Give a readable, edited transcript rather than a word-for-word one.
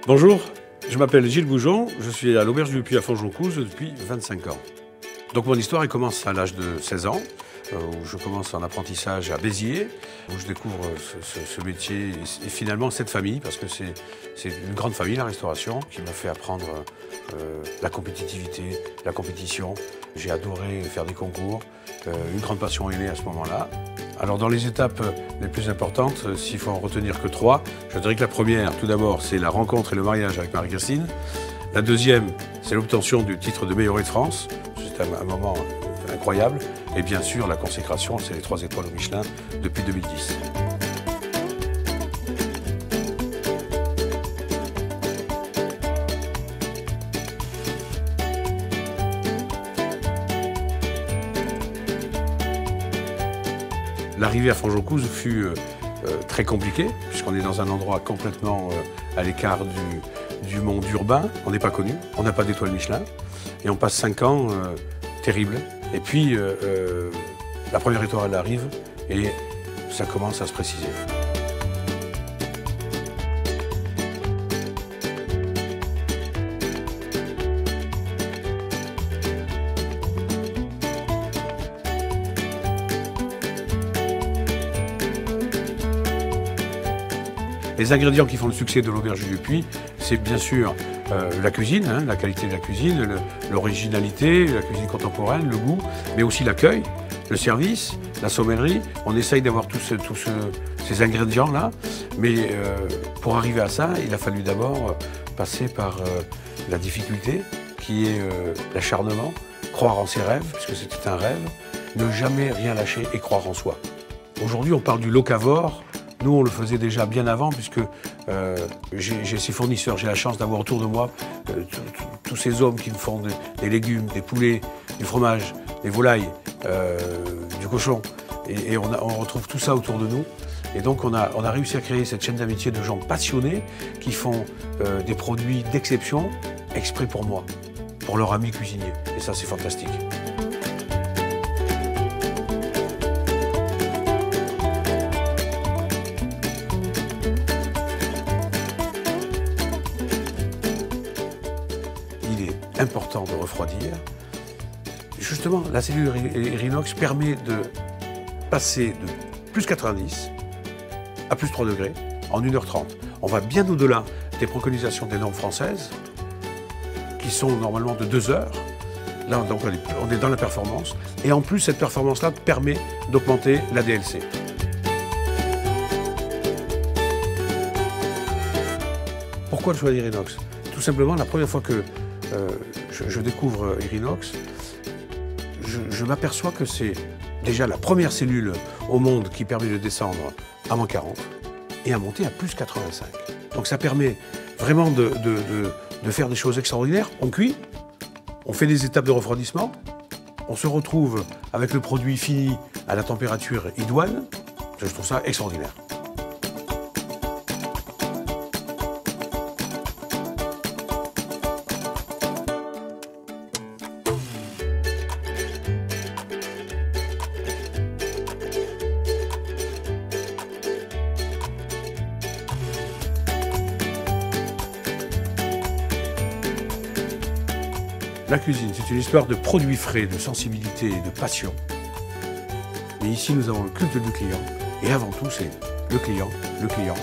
Bonjour, je m'appelle Gilles Goujon, je suis à l'Auberge du Puy à Fonjoncouze depuis 25 ans. Donc mon histoire elle commence à l'âge de 16 ans, où je commence en apprentissage à Béziers, où je découvre ce métier et finalement cette famille, parce que c'est une grande famille, la restauration, qui m'a fait apprendre la compétitivité, la compétition. J'ai adoré faire des concours, une grande passion est née à ce moment-là. Alors dans les étapes les plus importantes, s'il faut en retenir que 3, je dirais que la première, tout d'abord, c'est la rencontre et le mariage avec Marie-Christine. La deuxième, c'est l'obtention du titre de meilleur de France. C'est un moment incroyable. Et bien sûr, la consécration, c'est les 3 étoiles au Michelin depuis 2010. L'arrivée à Fonjoncouze fut très compliquée, puisqu'on est dans un endroit complètement à l'écart du monde urbain. On n'est pas connu, on n'a pas d'étoile Michelin. Et on passe 5 ans terribles. Et puis, la première étoile arrive et ça commence à se préciser. Les ingrédients qui font le succès de l'Auberge du Puy, c'est bien sûr la cuisine, la qualité de la cuisine, l'originalité, la cuisine contemporaine, le goût, mais aussi l'accueil, le service, la sommellerie. On essaye d'avoir tous ces ingrédients-là, mais pour arriver à ça, il a fallu d'abord passer par la difficulté, qui est l'acharnement, croire en ses rêves, puisque c'était un rêve, ne jamais rien lâcher et croire en soi. Aujourd'hui, on parle du locavore. Nous, on le faisait déjà bien avant, puisque j'ai ces fournisseurs, j'ai la chance d'avoir autour de moi tous ces hommes qui me font des légumes, des poulets, du fromage, des volailles, du cochon. Et on retrouve tout ça autour de nous. Et donc, on a réussi à créer cette chaîne d'amitié de gens passionnés qui font des produits d'exception exprès pour moi, pour leur ami cuisinier. Et ça, c'est fantastique. Important de refroidir. Justement, la cellule Erinox permet de passer de plus 90 à plus 3 degrés en 1h30. On va bien au-delà des préconisations des normes françaises, qui sont normalement de 2 heures. Là, donc, on est dans la performance. Et en plus, cette performance-là permet d'augmenter la DLC. Pourquoi le choix d'Erinox? Tout simplement, la première fois que je découvre Erinox, je m'aperçois que c'est déjà la première cellule au monde qui permet de descendre à moins 40 et à monter à plus 85. Donc ça permet vraiment de faire des choses extraordinaires. On cuit, on fait des étapes de refroidissement, on se retrouve avec le produit fini à la température idoine. Je trouve ça extraordinaire. La cuisine, c'est une histoire de produits frais, de sensibilité et de passion. Mais ici, nous avons le culte du client. Et avant tout, c'est le client et le client.